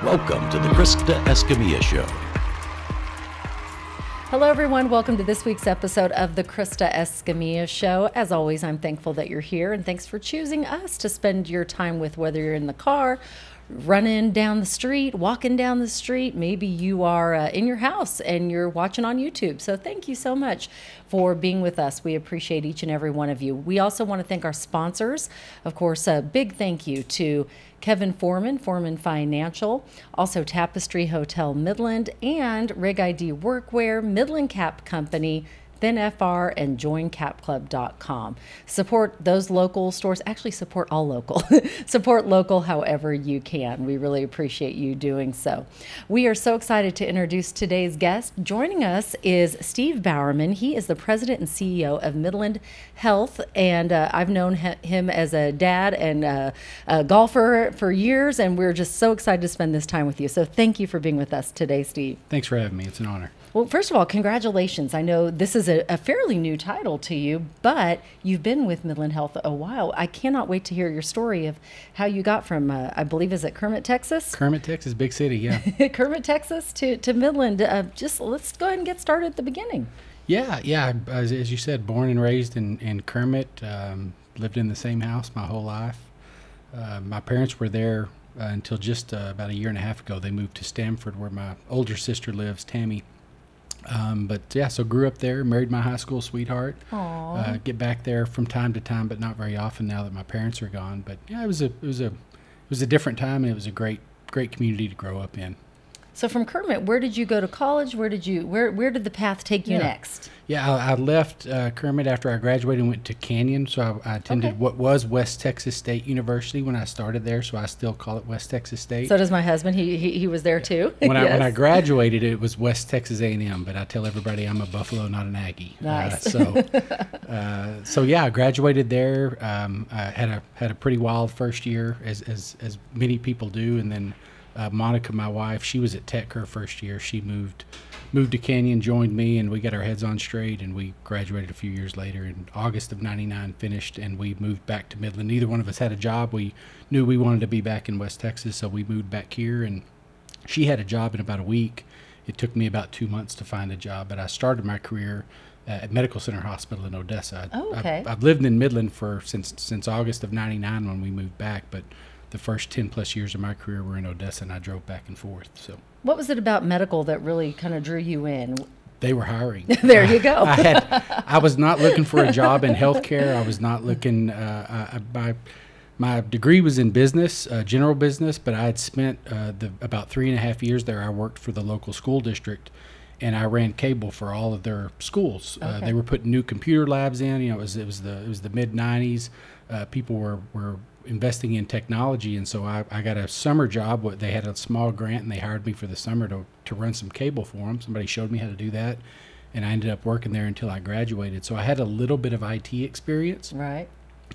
Welcome to the Krista Escamilla Show. Hello, everyone. Welcome to this week's episode of the Krista Escamilla Show. As always, I'm thankful that you're here, and thanks for choosing us to spend your time with, whether you're in the car, running down the street, walking down the street. Maybe you are in your house and you're watching on YouTube. So thank you so much for being with us. We appreciate each and every one of you. We also want to thank our sponsors. Of course, a big thank you to Kevin Foreman, Foreman Financial, also Tapestry Hotel Midland, and Rig ID Workwear, Midland Cap Company, FR, and joincapclub.com. Support those local stores. Actually, support all local. Support local however you can. We really appreciate you doing so. We are so excited to introduce today's guest. Joining us is Steve Bowerman. He is the president and CEO of Midland Health, and I've known him as a dad and a golfer for years, and we're just so excited to spend this time with you. So thank you for being with us today, Steve. Thanks for having me. It's an honor. Well, first of all, congratulations. I know this is a fairly new title to you, but you've been with Midland Health a while. I cannot wait to hear your story of how you got from, I believe, is it Kermit, Texas? Kermit, Texas, big city, yeah. Kermit, Texas to Midland. Just let's go ahead and get started at the beginning. Yeah. As you said, born and raised in Kermit, lived in the same house my whole life. My parents were there until just about a year and a half ago. They moved to Stamford, where my older sister lives, Tammy. But yeah, so grew up there, married my high school sweetheart. Get back there from time to time, but not very often now that my parents are gone. But yeah, it was a different time, and it was a great community to grow up in. So from Kermit, where did you go to college? Where did the path take you next? Yeah, I left Kermit after I graduated and went to Canyon. So I attended what was West Texas State University when I started there. So I still call it West Texas State. So does my husband. He was there too. When I graduated, it was West Texas A&M. But I tell everybody I'm a Buffalo, not an Aggie. Nice. So yeah, I graduated there. I had a pretty wild first year, as many people do, and then. Monica, my wife, she was at Tech her first year. She moved to Canyon, joined me, and we got our heads on straight, and we graduated a few years later. In August of '99, finished, and we moved back to Midland. Neither one of us had a job. We knew we wanted to be back in West Texas, so we moved back here, and she had a job in about a week. It took me about 2 months to find a job, but I started my career at Medical Center Hospital in Odessa. I've lived in Midland since August of '99 when we moved back, but the first 10 plus years of my career were in Odessa, and I drove back and forth. So, what was it about medical that really kind of drew you in? They were hiring. There you go. I was not looking for a job in healthcare. I was not looking. My degree was in business, general business, but I had spent about 3.5 years there. I worked for the local school district, and I ran cable for all of their schools. They were putting new computer labs in. You know, it was the mid '90s. People were investing in technology, and so I got a summer job. They had a small grant, and they hired me for the summer to run some cable for them. Somebody showed me how to do that, and I ended up working there until I graduated. So I had a little bit of IT experience. Right.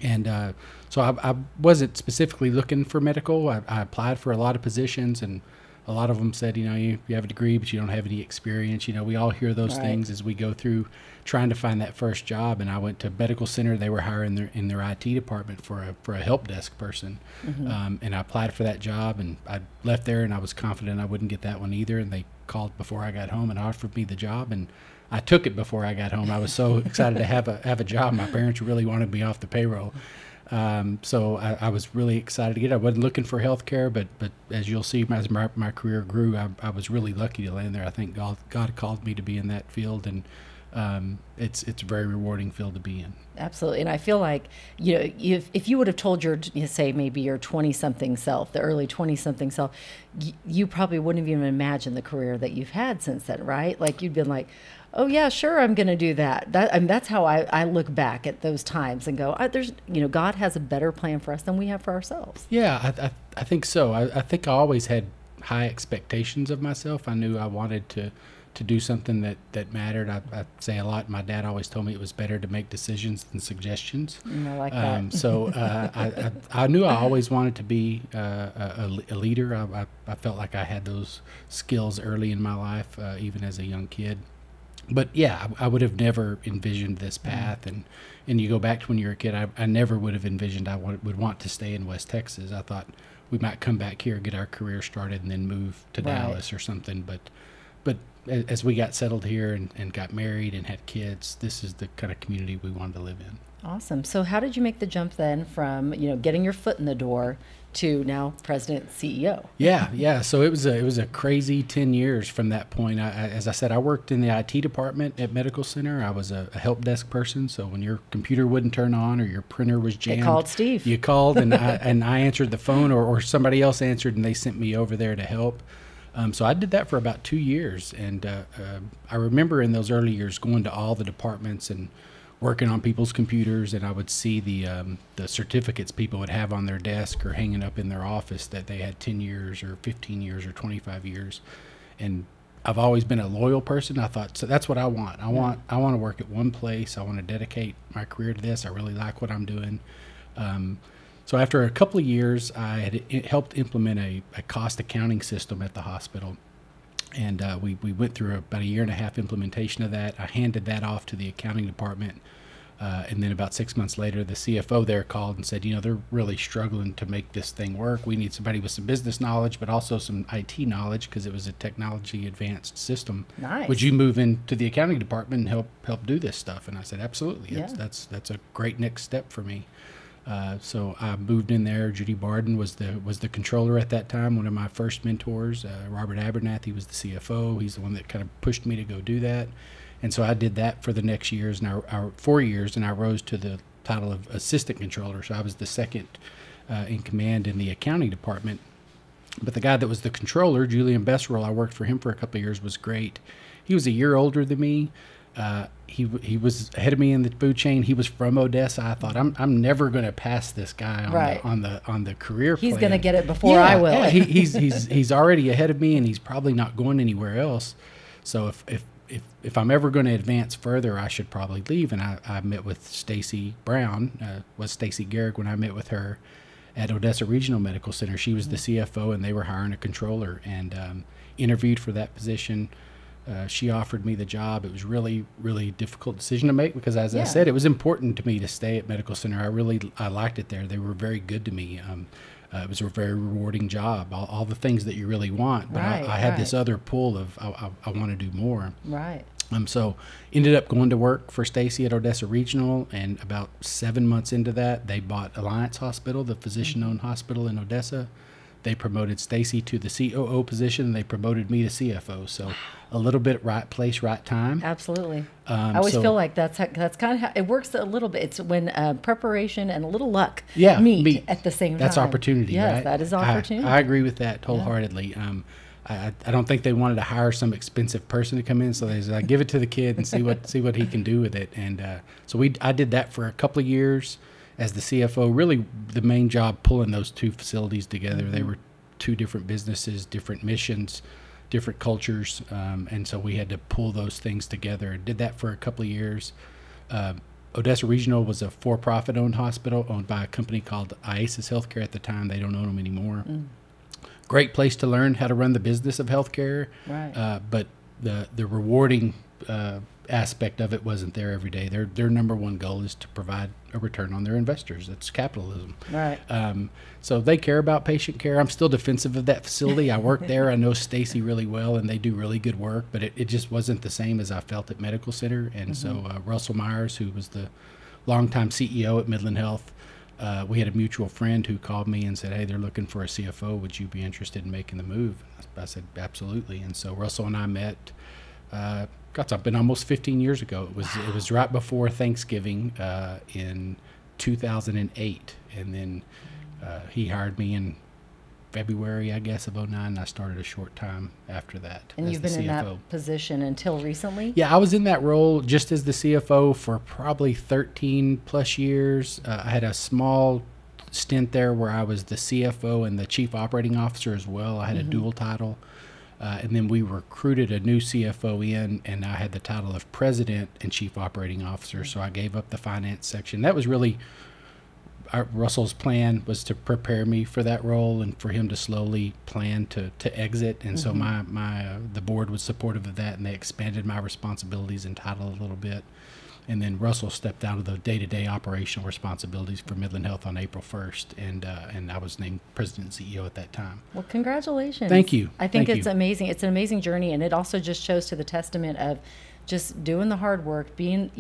And so I wasn't specifically looking for medical. I applied for a lot of positions, and a lot of them said, you have a degree, but you don't have any experience. We all hear those things as we go through trying to find that first job. And I went to Medical Center. They were hiring in their IT department for a help desk person. And I applied for that job, and I left there, and I was confident I wouldn't get that one either. And they called before I got home and offered me the job, and I took it before I got home. I was so excited to have a job. My parents really wanted me off the payroll. So I was really excited to get it. I wasn't looking for health care, but as you'll see, as my career grew, I was really lucky to land there. I think God called me to be in that field, and it's a very rewarding field to be in. Absolutely. And I feel like, if you would have told say maybe your 20-something self, the early 20-something self, you probably wouldn't have even imagined the career that you've had since then, right? Like you'd been like, oh yeah, sure, I'm going to do that. That's how I look back at those times and go, God has a better plan for us than we have for ourselves. Yeah, I think so. I think I always had high expectations of myself. I knew I wanted to do something that mattered. I say a lot. My dad always told me it was better to make decisions than suggestions. I like that. So I knew I always wanted to be a leader. I felt like I had those skills early in my life, even as a young kid. But yeah, I would have never envisioned this path. And you go back to when you were a kid, I never would have envisioned I would want to stay in West Texas. I thought we might come back here, get our career started, and then move to Dallas or something. But as we got settled here and got married and had kids, this is the kind of community we wanted to live in. Awesome. So how did you make the jump then from, getting your foot in the door to now president, CEO? Yeah. So it was a crazy 10 years from that point. As I said, I worked in the IT department at Medical Center. I was a help desk person. So when your computer wouldn't turn on or your printer was jammed, they called Steve. You called, and I answered the phone, or somebody else answered, and they sent me over there to help. So I did that for about 2 years, and I remember in those early years going to all the departments and working on people's computers, and I would see the certificates people would have on their desk or hanging up in their office that they had 10 years or 15 years or 25 years. And I've always been a loyal person. I thought, so that's what I want. I want to work at one place. I want to dedicate my career to this. I really like what I'm doing. So after a couple of years, I had helped implement a cost accounting system at the hospital. And we went through about a 1.5 year implementation of that. I handed that off to the accounting department. And then about 6 months later, the CFO there called and said, they're really struggling to make this thing work. We need somebody with some business knowledge, but also some IT knowledge, because it was a technology advanced system. Nice. Would you move into the accounting department and help do this stuff? And I said, absolutely. Yeah. That's a great next step for me. So I moved in there. Judy Barden was the controller at that time, one of my first mentors. Robert Abernathy was the CFO. He's the one that kind of pushed me to go do that. And so I did that for the next years, and 4 years, and I rose to the title of assistant controller. So I was the second in command in the accounting department. But the guy that was the controller, Julian Besserell, I worked for him for a couple of years, was great. He was a year older than me. He was ahead of me in the food chain. He was from Odessa. I thought, I'm never going to pass this guy on the career plan. He's going to get it before I will. Yeah, he's already ahead of me, and he's probably not going anywhere else. So if I'm ever going to advance further, I should probably leave. And I met with Stacy Brown, was Stacy Garrick, when I met with her at Odessa Regional Medical Center. She was the CFO, and they were hiring a controller, and interviewed for that position. She offered me the job. It was really, really difficult decision to make, because, as I said, it was important to me to stay at Medical Center. I liked it there. They were very good to me. It was a very rewarding job, all the things that you really want. But I had this other pull of I want to do more. Right. So ended up going to work for Stacy at Odessa Regional, and about 7 months into that, they bought Alliance Hospital, the physician-owned hospital in Odessa. They promoted Stacy to the COO position, and they promoted me to CFO. So a little bit right place, right time. Absolutely. I always feel like that's kind of how it works a little bit. It's when preparation and a little luck meet at the same time. That's opportunity, yes, right? That is opportunity. I agree with that wholeheartedly. I don't think they wanted to hire some expensive person to come in, so they said, give it to the kid and see what he can do with it. And so I did that for a couple of years as the CFO. Really, the main job pulling those two facilities together. They were two different businesses, different missions, different cultures, and so we had to pull those things together. Did that for a couple of years. Odessa Regional was a for-profit owned hospital owned by a company called IASIS Healthcare at the time. They don't own them anymore. Great place to learn how to run the business of healthcare, right. But the rewarding aspect of it wasn't there every day. Their number one goal is to provide a return on their investors. That's capitalism. Right. So they care about patient care. I'm still defensive of that facility. I work there. I know Stacy really well, and they do really good work, but it just wasn't the same as I felt at Medical Center. And so Russell Myers, who was the longtime CEO at Midland Health, we had a mutual friend who called me and said, hey, they're looking for a CFO. Would you be interested in making the move? I said, absolutely. And so Russell and I met, it's been almost 15 years ago. It was right before Thanksgiving in 2008. And then he hired me in February, I guess, of 2009. I started a short time after that. And you've been in that position until recently? Yeah, I was in that role just as the CFO for probably 13 plus years. I had a small stint there where I was the CFO and the Chief Operating Officer as well. I had a dual title. And then we recruited a new CFO in, and I had the title of President and Chief Operating Officer. So I gave up the finance section. That was really Russell's plan, was to prepare me for that role and for him to slowly plan to exit. And so the board was supportive of that, and they expanded my responsibilities and title a little bit. And then Russell stepped out of the day-to-day operational responsibilities for Midland Health on April 1st, and I was named president and CEO at that time. Well, congratulations. Thank you. I think Thank it's you. amazing. It's an amazing journey, and it also just shows to the testament of just doing the hard work, being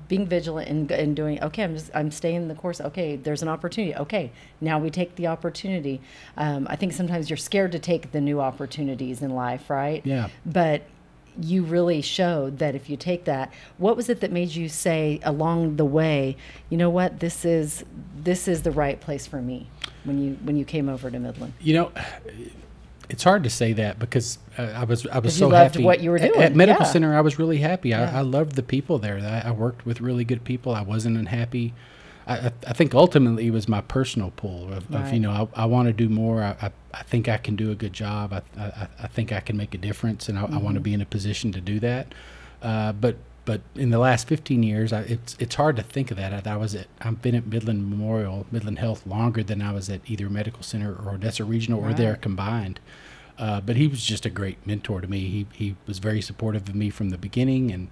vigilant and doing, okay, I'm staying the course. Okay, there's an opportunity. Okay, now we take the opportunity. I think sometimes you're scared to take the new opportunities in life, right? Yeah. But you really showed that if you take that, what was it that made you say along the way, you know what, this is the right place for me when you came over to Midland? It's hard to say that because I was so you loved happy what you were doing. at Medical Yeah. Center. I was really happy. Yeah. I loved the people there. I worked with really good people. I wasn't unhappy. I think ultimately it was my personal pull of Right. I want to do more. I think I can do a good job. I think I can make a difference, and I want to be in a position to do that. But in the last 15 years, it's hard to think of that. I've been at Midland Health longer than I was at either Medical Center or Odessa Regional or there combined. But he was just a great mentor to me. He was very supportive of me from the beginning, and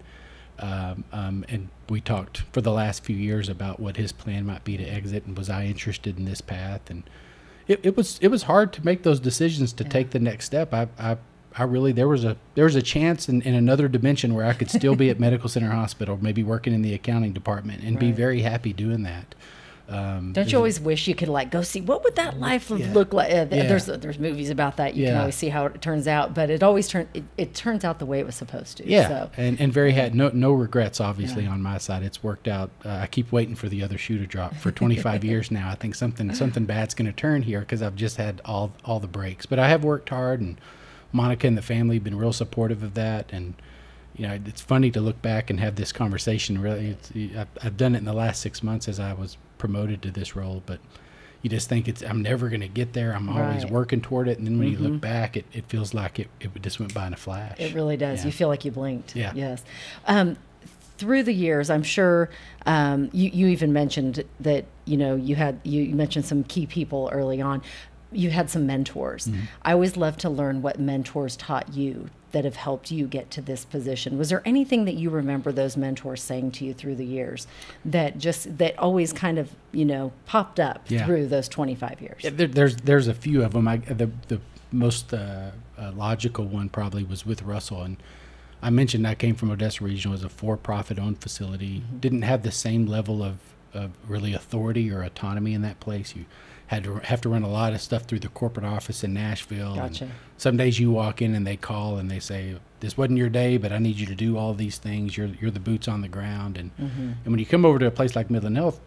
we talked for the last few years about what his plan might be to exit, and was I interested in this path? And it was hard to make those decisions to take the next step. I really, there was a chance in another dimension where I could still be at Medical Center Hospital, maybe working in the accounting department, and be very happy doing that. Don't you always wish you could go see what would that life look like? There's movies about that. You can always see how it turns out, but it always turns out the way it was supposed to. Yeah, So. and very had no regrets obviously on my side. It's worked out. I keep waiting for the other shoe to drop for 25 years now. I think something bad's going to turn here because I've just had all the breaks. But I have worked hard, and Monica and the family have been real supportive of that. And it's funny to look back and have this conversation. Really, I've done it in the last 6 months as I was promoted to this role, but you just think I'm never going to get there. I'm always working toward it, and then when you look back, it feels like it just went by in a flash. It really does. Yeah. You feel like you blinked. Yeah. Yes. Through the years, I'm sure you even mentioned that you mentioned some key people early on. You had some mentors. I always love to learn what mentors taught you that have helped you get to this position. Was there anything that you remember those mentors saying to you through the years that always kind of popped up through those 25 years? Yeah, there's a few of them. The most logical one probably was with Russell, and I mentioned I came from Odessa Regional as a for-profit owned facility. Didn't have the same level of really authority or autonomy in that place. You have to run a lot of stuff through the corporate office in Nashville. Gotcha. And some days you walk in and they call and they say, "This wasn't your day, but I need you to do all these things. You're the boots on the ground." And when you come over to a place like Midland Health,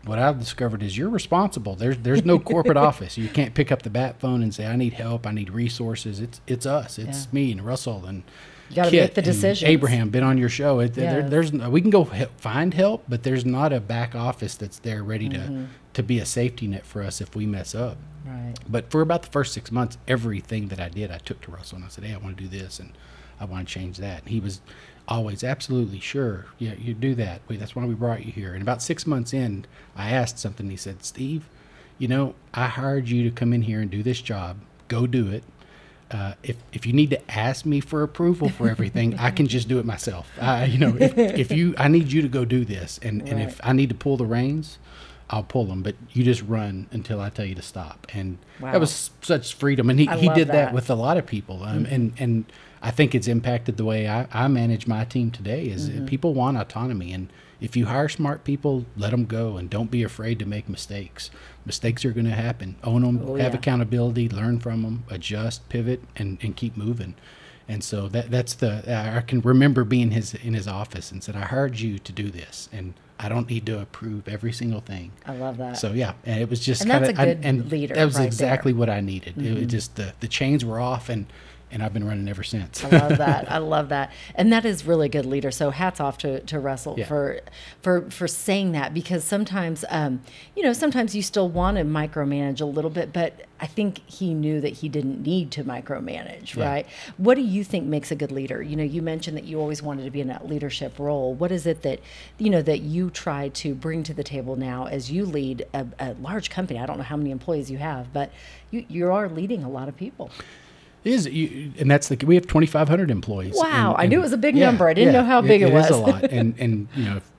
what I've discovered is you're responsible. There's no corporate office. You can't pick up the bat phone and say, "I need help. I need resources." It's us. It's me and Russell and you got to Kit make the and decisions. Abraham been on your show. We can go find help, but there's not a back office that's there ready to be a safety net for us if we mess up. Right. But for about the first 6 months, everything that I did, I took to Russell and I said, "Hey, I want to do this and I want to change that." And he was always absolutely sure. Yeah, you do that. That's why we brought you here. And about 6 months in, I asked something. He said, "Steve, I hired you to come in here and do this job. Go do it. If you need to ask me for approval for everything, I can just do it myself. I need you to go do this, and if I need to pull the reins, I'll pull them. But you just run until I tell you to stop." And that was such freedom. And he did that with a lot of people. And I think it's impacted the way I manage my team today. Is people want autonomy, and if you hire smart people, let them go and don't be afraid to make mistakes. Mistakes are going to happen. Own them, have accountability, learn from them, adjust, pivot, and keep moving. And so I can remember being in his office and said, "I hired you to do this, and I don't need to approve every single thing." I love that. So and it was just and that's a good leader. That was right exactly there. what I needed. It was just the chains were off, and I've been running ever since. I love that. I love that. And that is really good leader. So hats off to Russell for saying that, because sometimes, sometimes you still want to micromanage a little bit, but I think he knew that he didn't need to micromanage, right? What do you think makes a good leader? You mentioned that you always wanted to be in that leadership role. What is it that, that you try to bring to the table now as you lead a large company? I don't know how many employees you have, but you are leading a lot of people. And that's we have 2,500 employees. Wow, and I knew it was a big number. I didn't know how big it was. It is a lot, and if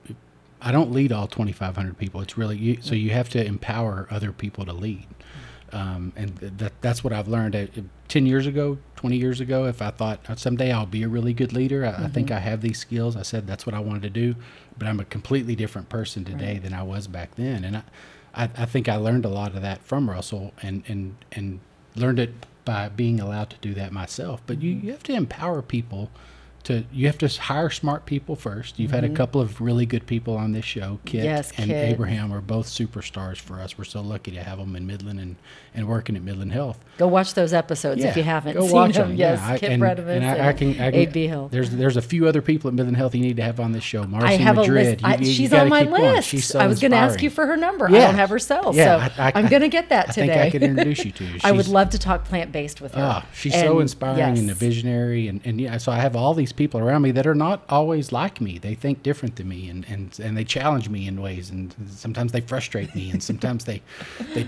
I don't lead all 2,500 people. It's really so you have to empower other people to lead, and that's what I've learned. 10 years ago, 20 years ago, if I thought someday I'll be a really good leader, I think I have these skills. I said that's what I wanted to do, but I'm a completely different person today than I was back then, and I think I learned a lot of that from Russell, and learned it by being allowed to do that myself. But you have to empower people. You have to hire smart people first. You've had a couple of really good people on this show. Kit and Abraham are both superstars for us. We're so lucky to have them in Midland and working at Midland Health. Go watch those episodes if you haven't go seen watch them. Yes, Kit Bredemus and AB Health. There's a few other people at Midland Health you need to have on this show. Marcy I have Madrid. a list. She's on my list. She's so I was going to ask you for her number. I don't have her cell, so I'm going to get that today. I think I could introduce you to her. I would love to talk plant-based with her. She's so inspiring and a visionary, and so I have all these people around me that are not always like me. They think different than me, and they challenge me in ways, and sometimes they frustrate me, and sometimes they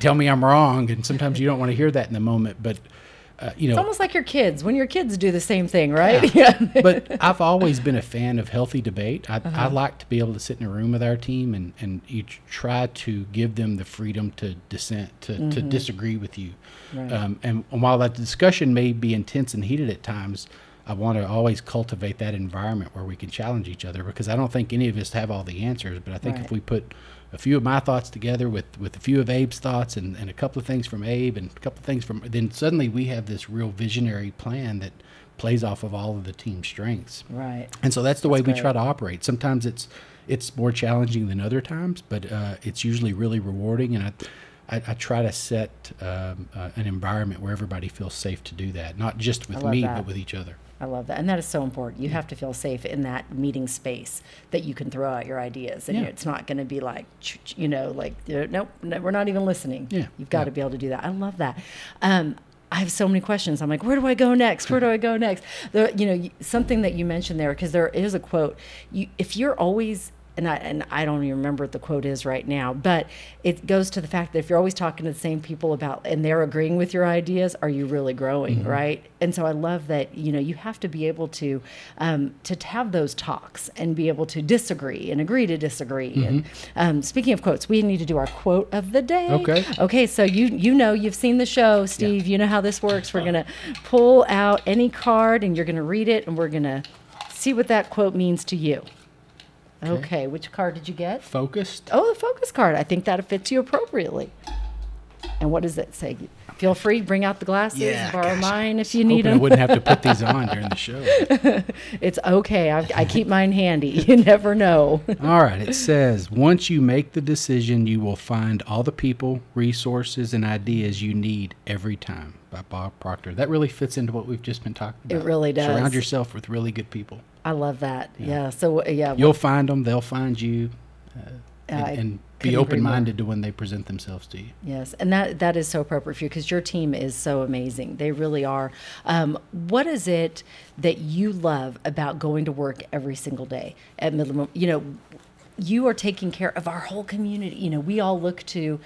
tell me I'm wrong, and sometimes you don't want to hear that in the moment, but it's almost like your kids when your kids do the same thing, right? Yeah. But I've always been a fan of healthy debate. I like to be able to sit in a room with our team and you try to give them the freedom to dissent, to disagree with you. Right. And while that discussion may be intense and heated at times, I want to always cultivate that environment where we can challenge each other, because I don't think any of us have all the answers, but I think if we put a few of my thoughts together with a few of Abe's thoughts and a couple of things from Abe and a couple of things from, then suddenly we have this real visionary plan that plays off of all of the team's strengths. Right. And so that's the way we try to operate. Sometimes it's more challenging than other times, but it's usually really rewarding, and I try to set an environment where everybody feels safe to do that, not just with me, but with each other. I love that. And that is so important. You have to feel safe in that meeting space that you can throw out your ideas. And it's not going to be like, nope, we're not even listening. Yeah. You've got to be able to do that. I love that. I have so many questions. I'm like, where do I go next? Where do I go next? Something that you mentioned there, because there is a quote. If you're always... And I don't even remember what the quote is right now, but it goes to the fact that if you're always talking to the same people and they're agreeing with your ideas, are you really growing, right? And so I love that, you have to be able to have those talks and be able to disagree and agree to disagree. And speaking of quotes, we need to do our quote of the day. Okay. So you've seen the show, Steve. You know how this works. We're gonna pull out any card and you're gonna read it, and we're gonna see what that quote means to you. Okay, which card did you get? Focused. Oh, the focus card. I think that fits you appropriately. And what does it say? Feel free, bring out the glasses, borrow mine if you need them. I wouldn't have to put these on during the show. It's okay. I keep mine handy. You never know. All right. It says, once you make the decision, you will find all the people, resources, and ideas you need every time, by Bob Proctor. That really fits into what we've just been talking about. It really does. Surround yourself with really good people. I love that. Yeah. So, you'll find them. They'll find you. And be open-minded to when they present themselves to you. Yes, and that is so appropriate for you, because your team is so amazing. They really are. What is it that you love about going to work every single day at Midland? You are taking care of our whole community. We all look to...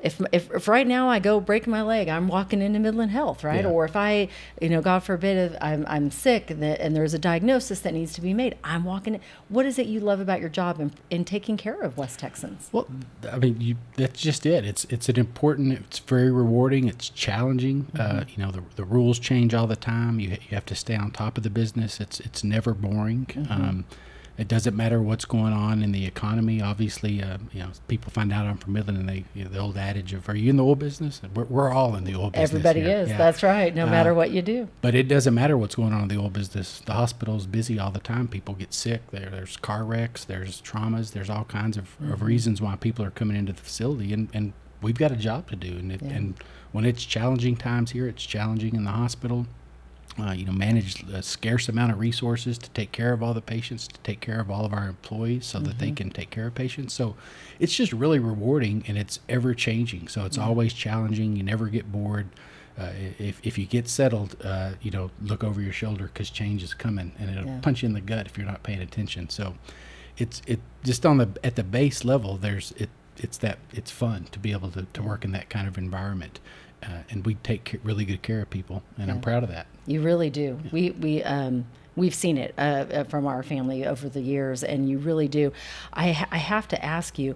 If right now I go break my leg, I'm walking into Midland Health, right? Yeah. Or if I, God forbid, I'm sick and there's a diagnosis that needs to be made, I'm walking in. What is it you love about your job in taking care of West Texans? Well, I mean, that's just it. It's an important. It's very rewarding. It's challenging. The rules change all the time. You have to stay on top of the business. It's never boring. It doesn't matter what's going on in the economy. Obviously, people find out I'm from Midland, and the old adage of, "Are you in the oil business?" We're all in the oil business. Everybody is. Yeah. That's right. No matter what you do. But it doesn't matter what's going on in the oil business. The hospital's busy all the time. People get sick. There's car wrecks. There's traumas. There's all kinds of reasons why people are coming into the facility, and we've got a job to do. And when it's challenging times here, it's challenging in the hospital. Manage a scarce amount of resources to take care of all the patients, to take care of all of our employees so that they can take care of patients. So it's just really rewarding, and it's ever changing. So it's always challenging. You never get bored. If you get settled, look over your shoulder, because change is coming, and it'll punch you in the gut if you're not paying attention. So it's just at the base level, it's fun to be able to work in that kind of environment. and we take really good care of people, and I'm proud of that. You really do. We've seen it from our family over the years, and you really do. I have to ask you,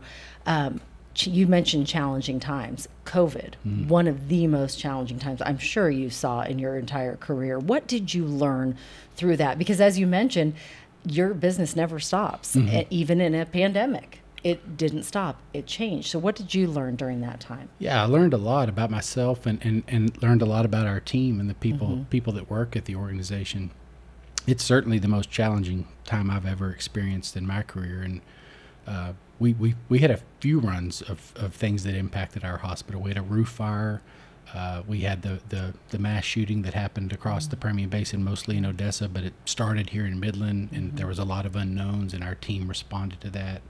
you mentioned challenging times. COVID, one of the most challenging times I'm sure you saw in your entire career. What did you learn through that? Because as you mentioned, your business never stops, even in a pandemic. It didn't stop. It changed. So what did you learn during that time? Yeah, I learned a lot about myself and learned a lot about our team and the people that work at the organization. It's certainly the most challenging time I've ever experienced in my career. And we had a few runs of things that impacted our hospital. We had a roof fire. We had the mass shooting that happened across the Permian Basin, mostly in Odessa, but it started here in Midland, and there was a lot of unknowns, and our team responded to that.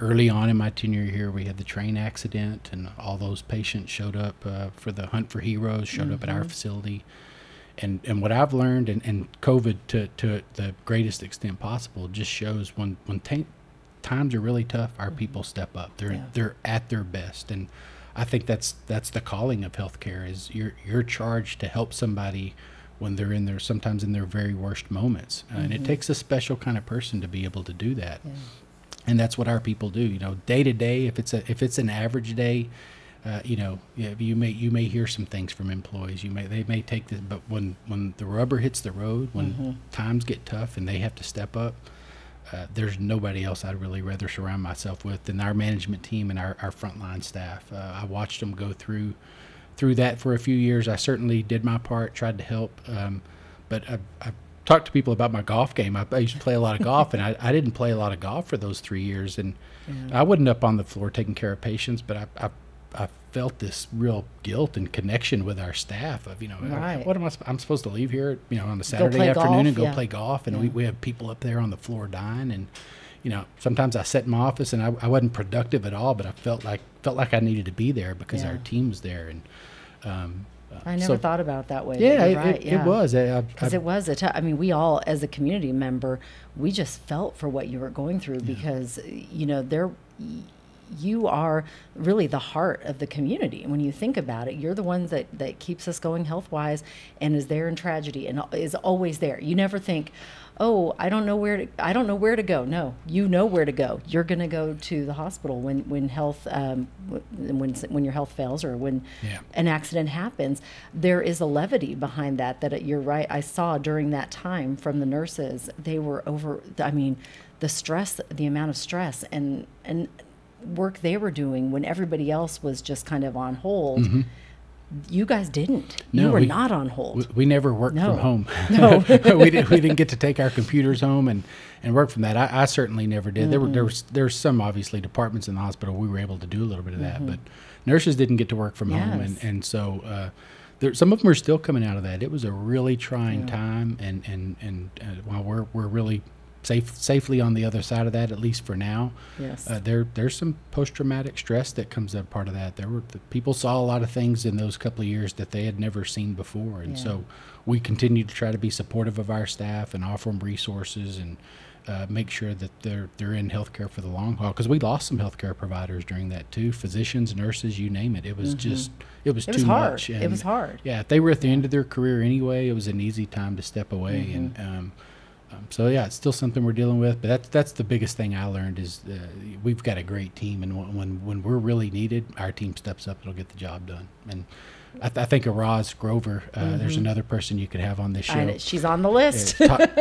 Early on in my tenure here, we had the train accident, and all those patients showed up for the Hunt for Heroes, showed up at our facility. And what I've learned, and COVID to the greatest extent possible, just shows when times are really tough, our people step up. They're at their best, and I think that's the calling of healthcare. Is you're charged to help somebody when they're sometimes in their very worst moments, and it takes a special kind of person to be able to do that. And that's what our people do. You know, day to day, if it's an average day, you may hear some things from employees. They may take this, but when the rubber hits the road, when times get tough and they have to step up, there's nobody else I'd really rather surround myself with than our management team and our frontline staff. I watched them go through that for a few years. I certainly did my part, tried to help, but I talked to people about my golf game. I used to play a lot of golf, and I didn't play a lot of golf for those 3 years, and I wasn't up on the floor taking care of patients, but I felt this real guilt and connection with our staff of, what I'm supposed to leave here, on a Saturday afternoon and go play golf, and we have people up there on the floor dying, and sometimes I sat in my office and I wasn't productive at all, but I felt like I needed to be there because our team was there. And I never thought about it that way. Yeah, it was. Because it was we all, as a community member, we just felt for what you were going through because, you are really the heart of the community. When you think about it, you're the ones that keeps us going health-wise and is there in tragedy and is always there. You never think, oh, I don't know where to go. No, you know where to go. You're going to go to the hospital when your health fails or when an accident happens. There is a levity behind that you're right. I saw during that time from the nurses, they were the stress, the amount of stress and work they were doing when everybody else was just kind of on hold. You guys didn't. You were not on hold. We never worked from home. No. we didn't get to take our computers home and work from that. I certainly never did. There's some obviously departments in the hospital we were able to do a little bit of that, but nurses didn't get to work from home, and so some of them are still coming out of that. It was a really trying time, and while we're really safely on the other side of that, at least for now. Yes. There's some post-traumatic stress that comes up part of that. People saw a lot of things in those couple of years that they had never seen before, and so we continue to try to be supportive of our staff and offer them resources and make sure that they're in healthcare for the long haul, because we lost some healthcare providers during that too, physicians, nurses, you name it. It was just it was too hard. much. It was hard. Yeah, if they were at the end of their career anyway, it was an easy time to step away, and so it's still something we're dealing with, but that's the biggest thing I learned is we've got a great team, and when we're really needed, our team steps up. It'll get the job done. And I think of Roz Grover. There's another person you could have on this show. She's on the list.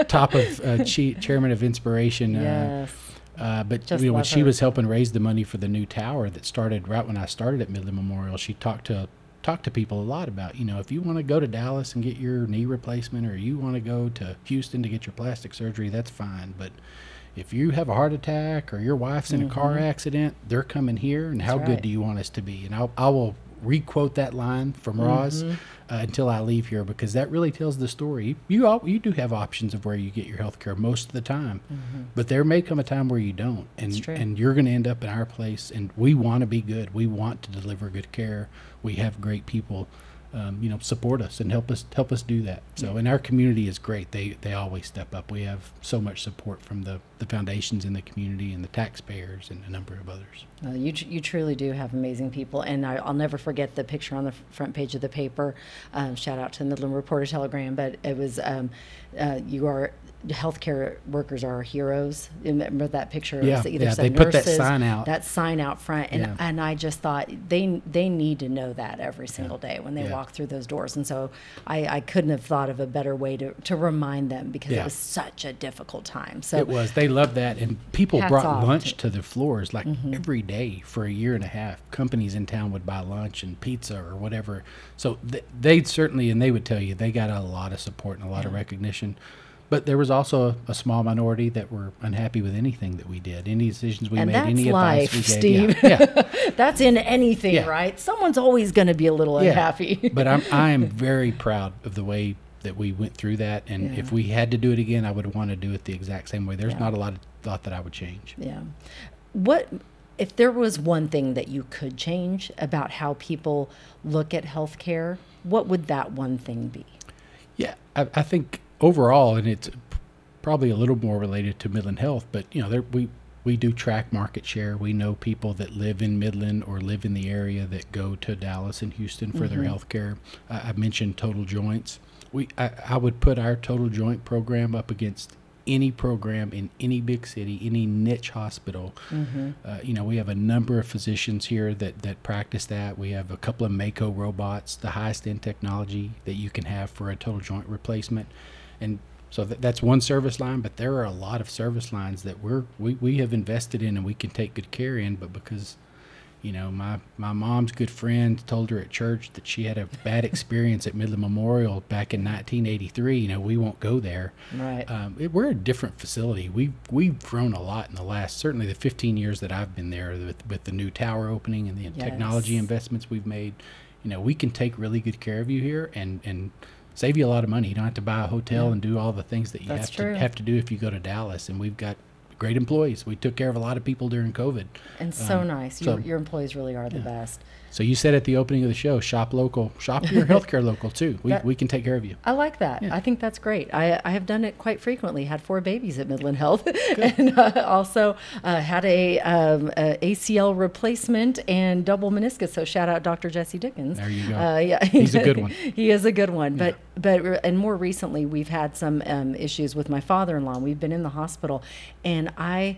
Top of chairman of Inspiration. Yes. But when she was helping raise the money for the new tower that started right when I started at Midland Memorial, she talked to people a lot about, if you want to go to Dallas and get your knee replacement, or you want to go to Houston to get your plastic surgery, that's fine. But if you have a heart attack or your wife's in a car accident, they're coming here, and how good do you want us to be? And I will re-quote that line from Roz until I leave here, because that really tells the story. You do have options of where you get your health care most of the time, but there may come a time where you don't, and you're going to end up in our place, and we want to be good. We want to deliver good care. We have great people support us and help us do that. So, and our community is great. They always step up. We have so much support from the foundations in the community and the taxpayers and a number of others. You truly do have amazing people, and I'll never forget the picture on the front page of the paper. Shout out to the Midland Reporter-Telegram, but it was healthcare workers are our heroes. Remember that picture? Yeah, they put that sign out. That sign out front, and I just thought they need to know that every single day when they walk through those doors. And so I couldn't have thought of a better way to remind them, because it was such a difficult time. So it was. They loved that, and people hats brought off lunch to the floors like every day for a year and a half. Companies in town would buy lunch and pizza or whatever. So they certainly, and they would tell you, they got a lot of support and a lot of recognition. But there was also a small minority that were unhappy with anything that we did, any decisions we made, any advice we gave. Steve. That's in anything, right? Someone's always going to be a little unhappy. But I am very proud of the way that we went through that, and if we had to do it again, I would want to do it the exact same way. There's not a lot of thought that I would change. Yeah. What if there was one thing that you could change about how people look at healthcare? What would that one thing be? Yeah, I think overall, and it's probably a little more related to Midland Health, but we do track market share. We know people that live in Midland or live in the area that go to Dallas and Houston for their health care. I mentioned total joints. I would put our total joint program up against any program in any big city, any niche hospital. We have a number of physicians here that practice that. We have a couple of Mako robots, the highest end technology that you can have for a total joint replacement. And so that's one service line, but there are a lot of service lines that we have invested in and we can take good care in, but because my mom's good friend told her at church that she had a bad experience at Midland Memorial back in 1983. We won't go there. Right. We're a different facility. We've grown a lot in the last, certainly the 15 years that I've been there, with the new tower opening and the technology investments we've made. We can take really good care of you here and save you a lot of money. You don't have to buy a hotel and do all the things that you have to do if you go to Dallas. And we've got great employees. We took care of a lot of people during COVID. And so nice. Your employees really are the best. So you said at the opening of the show, shop local, shop your healthcare local too. We can take care of you. I like that. Yeah. I think that's great. I have done it quite frequently. Had 4 babies at Midland Health, and also had a ACL replacement and double meniscus. So shout out Dr. Jesse Dickens. There you go. He's a good one. He is a good one. Yeah. But more recently, we've had some issues with my father-in-law. We've been in the hospital, and I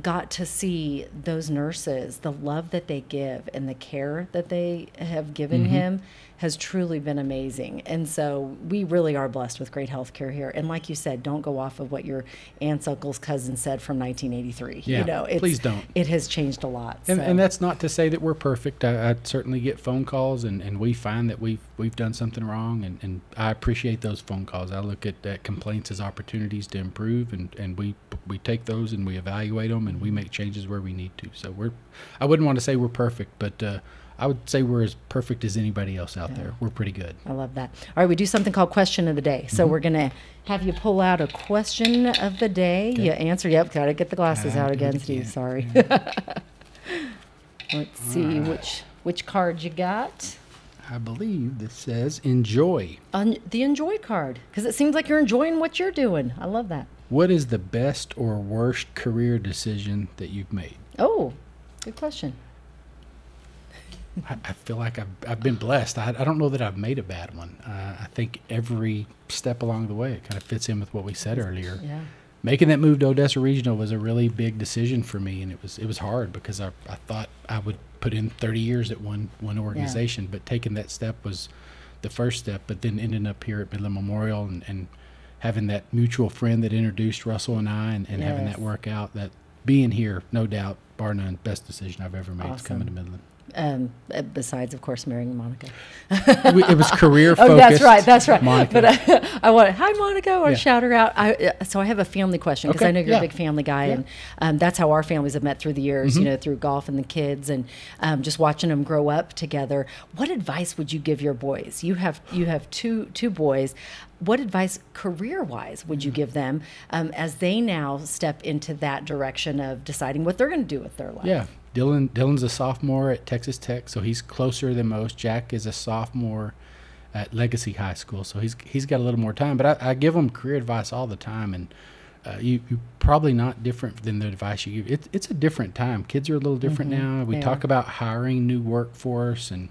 got to see those nurses, the love that they give and the care that they have given him has truly been amazing. And so we really are blessed with great health care here. And like you said, don't go off of what your aunts, uncles, cousins said from 1983. Yeah, please don't. It has changed a lot. And that's not to say that we're perfect. I certainly get phone calls, and we find that we've done something wrong, and I appreciate those phone calls. I look at complaints as opportunities to improve, and we take those and we evaluate them, and we make changes where we need to. So I wouldn't want to say we're perfect, but I would say we're as perfect as anybody else out there. We're pretty good. I love that. All right, we do something called Question of the Day. So we're going to have you pull out a question of the day. Okay. You answer. Yep, got to get the glasses out again, Steve. Sorry. Let's see which card you got. I believe this says enjoy. The enjoy card, because it seems like you're enjoying what you're doing. I love that. What is the best or worst career decision that you've made? Oh, good question. I feel like I've been blessed. I don't know that I've made a bad one. I think every step along the way, it kind of fits in with what we said earlier. Yeah. Making that move to Odessa Regional was a really big decision for me, and it was hard because I thought I would put in 30 years at one organization, but taking that step was the first step. But then ending up here at Midland Memorial and having that mutual friend that introduced Russell and I, and having that work out, that being here, no doubt, bar none, best decision I've ever made is coming to Midland. Besides, of course, marrying Monica. It was career focused. Oh, that's right. Monica. But I want hi Monica, or shout her out. So I have a family question, because I know you're a big family guy, and that's how our families have met through the years. Through golf and the kids, and just watching them grow up together. What advice would you give your boys? You have two boys. What advice, career-wise, would you give them as they now step into that direction of deciding what they're going to do with their life? Yeah. Dylan's a sophomore at Texas Tech, so he's closer than most. Jack is a sophomore at Legacy High School, so he's got a little more time. But I give him career advice all the time, and you probably not different than the advice you give. It's a different time. Kids are a little different now. We talk about hiring new workforce and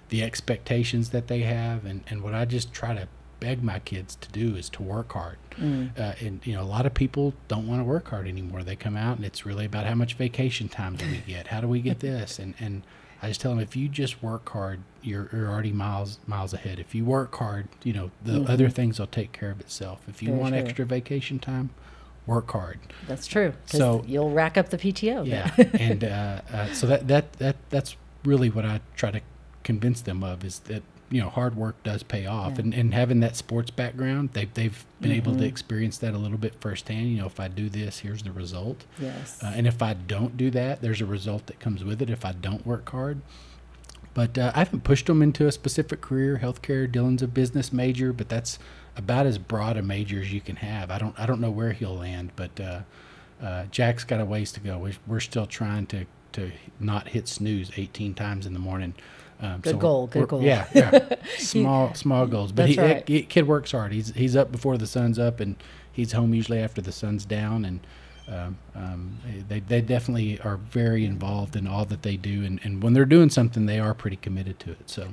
the expectations that they have, and what I just try to beg my kids to do is to work hard. And a lot of people don't want to work hard anymore. They come out and it's really about how much vacation time do we get, how do we get this, and I just tell them, if you just work hard, you're already miles ahead. If you work hard, the other things will take care of itself. If you want extra vacation time, work hard. That's true. So you'll rack up the PTO. Yeah, and so that's really what I try to convince them of, is that hard work does pay off, and having that sports background, they've been able to experience that a little bit firsthand. If I do this, here's the result. Yes. And if I don't do that, there's a result that comes with it if I don't work hard. But I haven't pushed them into a specific career. Healthcare, Dylan's a business major, but that's about as broad a major as you can have. I don't know where he'll land, but Jack's got a ways to go. We're still trying to not hit snooze 18 times in the morning. Good goal. Yeah. Small goals. But kid works hard. He's up before the sun's up, and he's home usually after the sun's down. And they definitely are very involved in all that they do. And when they're doing something, they are pretty committed to it. So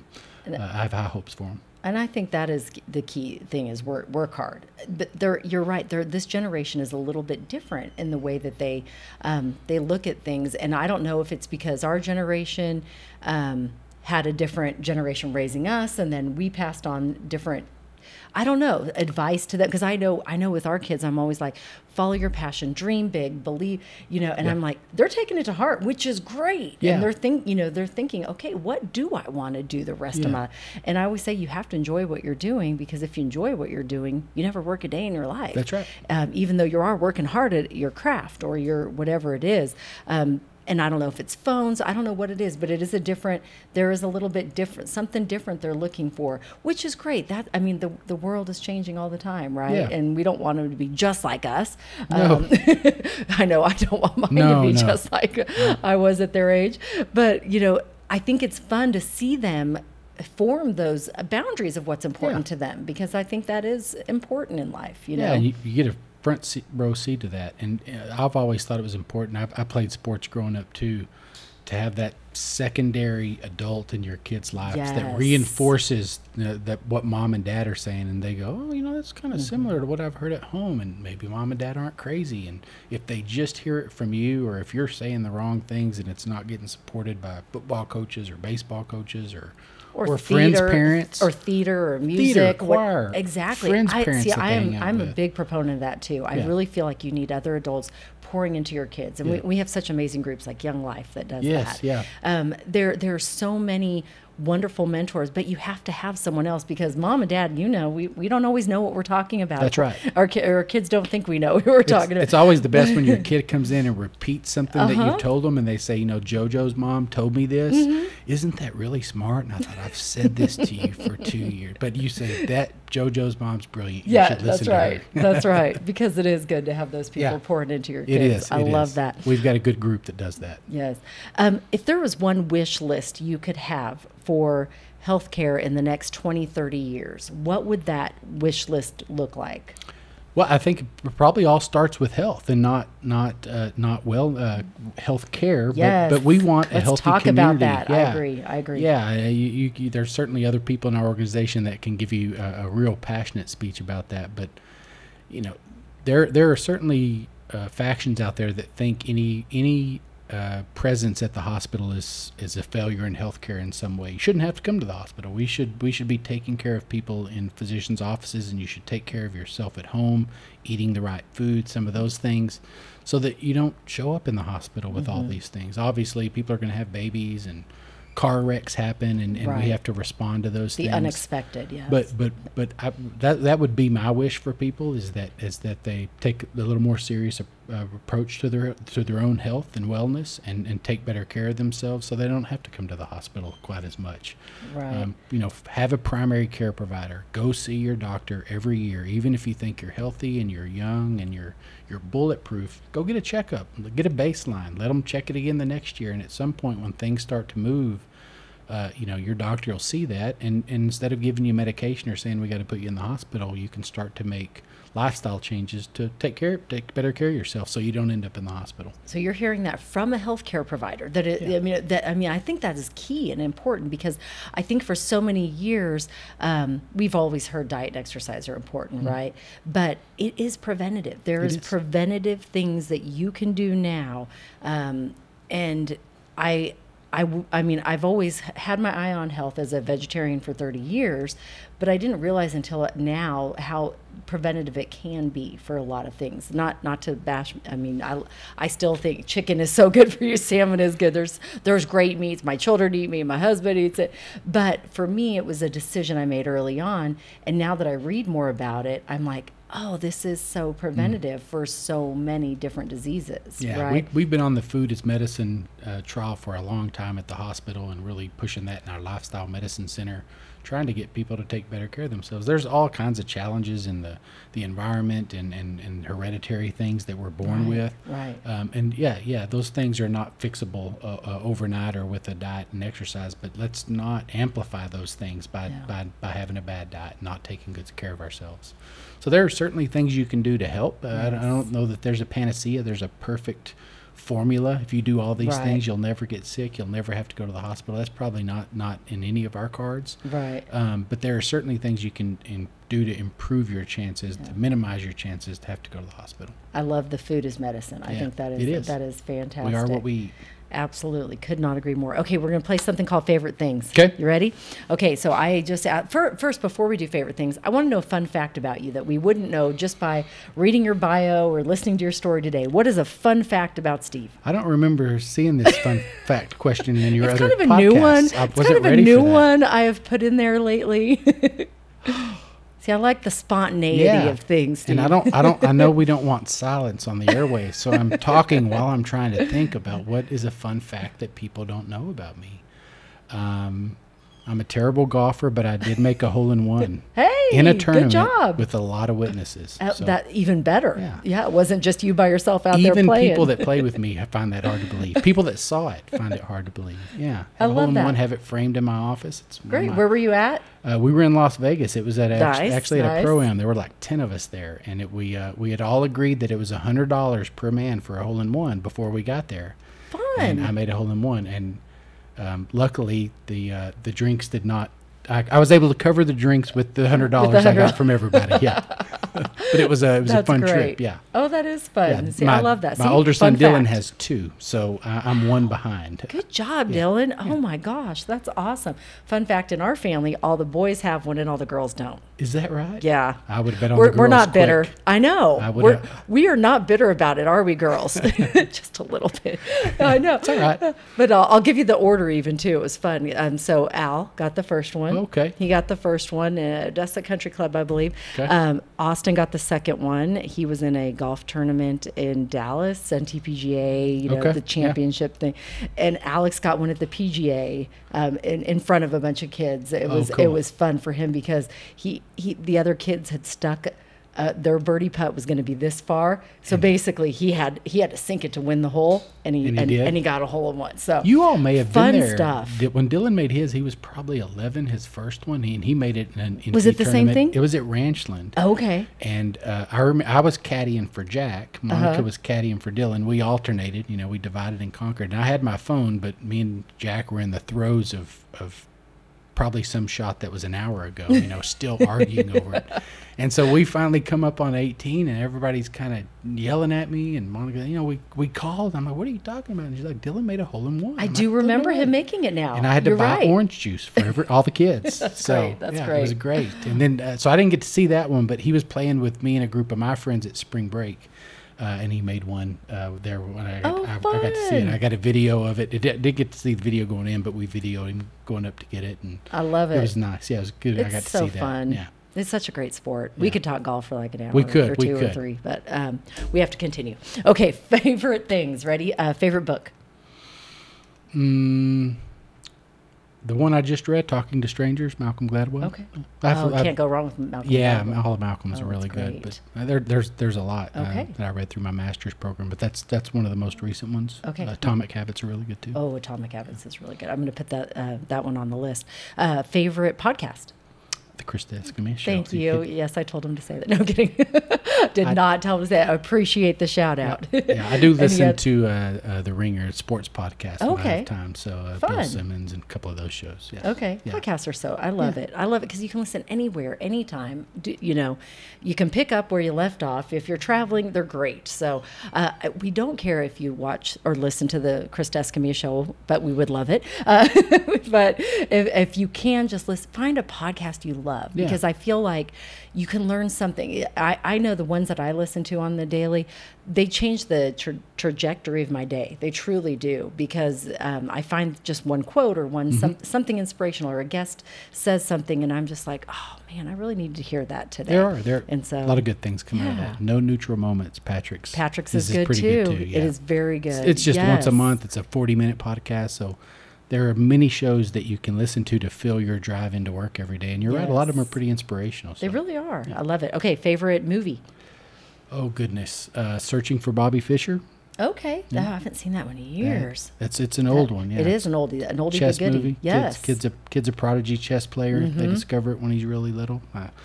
I have high hopes for them. And I think that is the key thing, is work hard. But you're right. This generation is a little bit different in the way that they look at things. And I don't know if it's because our generation had a different generation raising us, and then we passed on different, I don't know, advice to them. Because I know with our kids, I'm always like, follow your passion, dream big, believe, and I'm like, they're taking it to heart, which is great. Yeah. And they're thinking, okay, what do I want to do the rest of my, and I always say, you have to enjoy what you're doing, because if you enjoy what you're doing, you never work a day in your life. That's right. Even though you are working hard at your craft or your whatever it is. And I don't know if it's phones, I don't know what it is, but it is there is a little bit different, something different they're looking for, which is great. The world is changing all the time, right? Yeah. And we don't want them to be just like us. No. I know, I don't want mine to be just like I was at their age. But, I think it's fun to see them form those boundaries of what's important to them, because I think that is important in life, Yeah, you get a front row seat to that, and I've always thought it was important. I played sports growing up too, to have that secondary adult in your kid's lives that reinforces that what mom and dad are saying, and they go, oh, that's kind of similar to what I've heard at home, and maybe mom and dad aren't crazy. And if they just hear it from you, or if you're saying the wrong things and it's not getting supported by football coaches or baseball coaches or friends' parents, or theater, or music, choir, exactly. Friends' parents. I'm a big proponent of that too. I really feel like you need other adults pouring into your kids, and we have such amazing groups like Young Life that does that. There are so many wonderful mentors, but you have to have someone else, because mom and dad, we don't always know what we're talking about. That's right. Our kids don't think we know what we're talking about. It's always the best when your kid comes in and repeats something that you've told them, and they say, JoJo's mom told me this. Isn't that really smart? And I thought, I've said this to you for 2 years. But you say that JoJo's mom's brilliant. You should listen to her. That's right. Because it is good to have those people pouring into your kids. It is. I love that. We've got a good group that does that. Yes. If there was one wish list you could have for healthcare in the next 20, 30 years, what would that wish list look like? Well, I think it probably all starts with health, and not health care, but we want a healthy community. Let's talk about that. Yeah. I agree. Yeah, there's certainly other people in our organization that can give you a real passionate speech about that. But there are certainly factions out there that think any presence at the hospital is a failure in healthcare in some way. You shouldn't have to come to the hospital. We should be taking care of people in physicians' offices, and you should take care of yourself at home, eating the right food, some of those things, so that you don't show up in the hospital with all these things. Obviously, people are going to have babies, and car wrecks happen, and we have to respond to those things. The unexpected, yes. But that would be my wish for people, is that they take a little more serious approach to their own health and wellness, and take better care of themselves, so they don't have to come to the hospital quite as much. Right. Have a primary care provider. Go see your doctor every year, even if you think you're healthy and you're young and you're bulletproof. Go get a checkup. Get a baseline. Let them check it again the next year, and at some point when things start to move, your doctor will see that, and instead of giving you medication or saying we got to put you in the hospital, you can start to make lifestyle changes to take better care of yourself, so you don't end up in the hospital. So you're hearing that from a healthcare provider. I think that is key and important, because I think for so many years we've always heard diet and exercise are important, right? But it is preventative. There is preventative things that you can do now, and I've always had my eye on health as a vegetarian for 30 years, but I didn't realize until now how preventative it can be for a lot of things. Not to bash. I still think chicken is so good for you. Salmon is good. There's great meats. My children eat meat. My husband eats it. But for me, it was a decision I made early on. And now that I read more about it, I'm like, oh, this is so preventative for so many different diseases. Yeah, right? we've been on the food as medicine trial for a long time at the hospital, and really pushing that in our lifestyle medicine center, trying to get people to take better care of themselves. There's all kinds of challenges in the environment and hereditary things that we're born with. Right. Those things are not fixable overnight or with a diet and exercise, but let's not amplify those things by having a bad diet, not taking good care of ourselves. So there are certainly things you can do to help. I don't know that there's a panacea. There's a perfect formula. If you do all these things, you'll never get sick. You'll never have to go to the hospital. That's probably not in any of our cards. Right. But there are certainly things you can do to improve your chances, to minimize your chances to have to go to the hospital. I love the food as medicine. I think that is fantastic. We are what we eat. Absolutely. Could not agree more. Okay, we're going to play something called Favorite Things. Okay. You ready? Okay, so I just first, before we do Favorite Things, I want to know a fun fact about you that we wouldn't know just by reading your bio or listening to your story today. What is a fun fact about Steve? I don't remember seeing this fun fact question in your other podcasts. It's kind of a new one. It's kind of a new one I have put in there lately. See, I like the spontaneity of things, Steve. And I know we don't want silence on the airwaves, so I'm talking while I'm trying to think about what is a fun fact that people don't know about me. I'm a terrible golfer, but I did make a hole-in-one in a tournament good job. with a lot of witnesses. That even better. Yeah, it wasn't just you by yourself out there playing. Even people that play with me find that hard to believe. People that saw it find it hard to believe. Yeah, I love that. Have it framed in my office. It's great. Where were you at? We were in Las Vegas. It was at actually at nice. a pro-am. There were like 10 of us there, and we had all agreed that it was $100 per man for a hole-in-one before we got there. Fun. And I made a hole-in-one, and luckily the drinks did not. I was able to cover the drinks with the $100 I got from everybody. Yeah, but it was a fun trip. Yeah. Oh, that is fun. Yeah. See, I love that. My older son Dylan has 2, so I'm one behind. Good job, Dylan. Oh my gosh, that's awesome. Fun fact: in our family, all the boys have one and all the girls don't. Is that right? Yeah. I would have bet on the girls. We're not bitter. Quick. I know. We are not bitter about it, are we, girls? Just a little bit. I know. It's all right. But I'll give you the order even too. It was fun. So Al got the first one. Okay. He got the first one at Odessa Country Club, I believe. Okay. Austin got the second one. He was in a golf tournament in Dallas, NTPGA, the championship thing. And Alex got one at the PGA in front of a bunch of kids. It was fun for him because the other kids had stuck. Their birdie putt was going to be this far, so basically he had to sink it to win the hole, and he got a hole-in-one. So you all may have fun been there. Stuff. When Dylan made his, he was probably 11. His first one, he made it in an was it the tournament. Same thing? It was at Ranchland. Oh, okay. And I was caddying for Jack. Monica was caddying for Dylan. We alternated. We divided and conquered. And I had my phone, but me and Jack were in the throes of probably some shot that was an hour ago. Still arguing over it. And so we finally come up on 18, and everybody's kind of yelling at me. And Monica, we called. I'm like, what are you talking about? And she's like, Dylan made a hole-in-one. I do remember him making it now. And I had to buy orange juice for all the kids. That's great. That's great. It was great. And then, so I didn't get to see that one, but he was playing with me and a group of my friends at spring break. And he made one there when I got to see it. I got a video of it. Did get to see the video going in, but we videoed him going up to get it. And I love it. It was nice. Yeah, it was good. I got to see that. It's so fun. Yeah. It's such a great sport. We could talk golf for like an hour or 2 or 3, but we have to continue. Okay, favorite things. Ready? Favorite book? The one I just read, Talking to Strangers, Malcolm Gladwell. Okay. Can't go wrong with Malcolm Gladwell. All of Malcolm's are really good. But there's a lot that I read through my master's program, but that's one of the most recent ones. Okay. Atomic Habits are really good too. Oh, Atomic Habits is really good. I'm going to put that one on the list. Favorite podcast? The Krista Escamilla Show. Thank you. Yes, I told him to say that. No, I'm kidding. Did not tell him to say that. I appreciate the shout out. Yeah, I do listen to the Ringer sports podcast when I have time. So Fun. Bill Simmons and a couple of those shows. Yes. Okay. Yeah. Podcasts are so, I love it. I love it because you can listen anywhere, anytime. You can pick up where you left off. If you're traveling, they're great. So we don't care if you watch or listen to the Krista Escamilla Show, but we would love it. But if you can just listen, find a podcast you love, because I feel like you can learn something. I know the ones that I listen to on the daily, they change the trajectory of my day. They truly do, because I find just one quote or something inspirational, or a guest says something, and I'm just like, oh man, I really need to hear that today. There are a lot of good things coming out of that. No Neutral Moments, Patrick's is good too. Good, yeah. It is very good. It's just once a month. It's a 40-minute podcast, so there are many shows that you can listen to fill your drive into work every day. And you're right, a lot of them are pretty inspirational. So. They really are. Yeah. I love it. Okay, favorite movie? Oh, goodness. Searching for Bobby Fischer. Okay. Yeah. I haven't seen that one in years. It's an old one, yeah. It is an oldie chess but goodie. Movie. Yes. Kid's a prodigy chess player. They discover it when he's really little.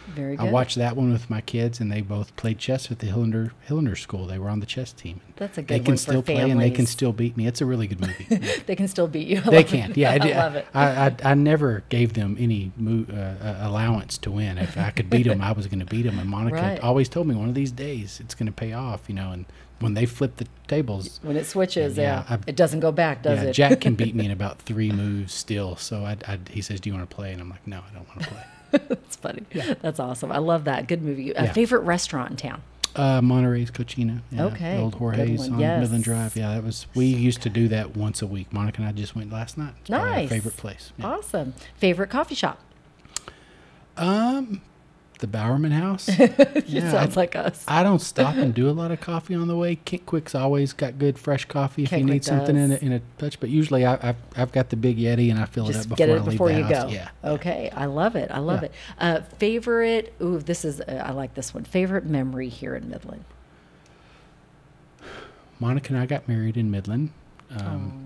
Very good. I watched that one with my kids, and they both played chess at the Hillender School. They were on the chess team. That's a good one. They can still play, and they can still beat me. It's a really good movie. Yeah. They can still beat you. They can. Yeah, I love it. I never gave them any allowance to win. If I could beat them, I was going to beat them. And Monica always told me, one of these days it's going to pay off, and when they flip the tables, when it switches, it doesn't go back, does it? Jack can beat me in about 3 moves still. So he says, "Do you want to play?" And I'm like, "No, I don't want to play." That's funny. Yeah. That's awesome. I love that. Good movie. Favorite restaurant in town? Monterey's Cochina. Yeah, okay. The old Jorge's on Midland Drive. Yeah, we used to do that once a week. Monica and I just went last night. It's probably our favorite place. Yeah. Awesome. Favorite coffee shop? The Bowerman House. Sounds like us. I don't stop and do a lot of coffee on the way. Quick's always got good fresh coffee if you need something in a touch. But usually I've got the big Yeti and I fill it up before I leave the house. Go. Yeah. Okay, I love it. Favorite. Ooh, this is I like this one. Favorite memory here in Midland. Monica and I got married in Midland.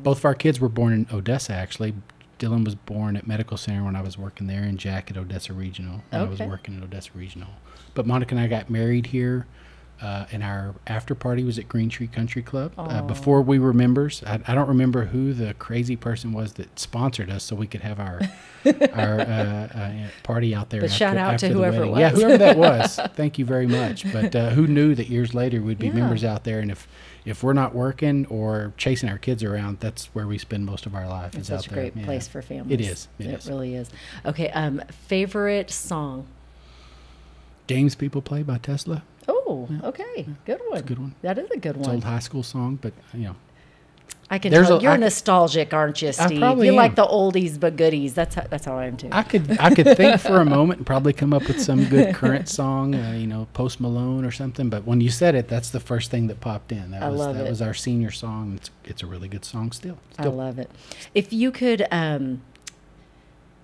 Both of our kids were born in Odessa, actually. Dylan was born at Medical Center when I was working there, and Jack at Odessa Regional when I was working at Odessa Regional. But Monica and I got married here, and our after party was at Green Tree Country Club. Before we were members, I don't remember who the crazy person was that sponsored us so we could have our party out there. But shout out to whoever it was. Yeah, whoever that was. Thank you very much. But who knew that years later we'd be members out there, and if we're not working or chasing our kids around, that's where we spend most of our life. It's such a great place for families. It is. It really is. Okay. Favorite song? Games People Play by Tesla. Oh, okay. Good one. It's a good one. That is a good one. It's an old high school song, but I can tell you're nostalgic, aren't you, Steve? You like the oldies but goodies. That's how I am too. I could think for a moment and probably come up with some good current song, Post Malone or something. But when you said it, that's the first thing that popped in. That was our senior song. It's a really good song still. I love it. If you could,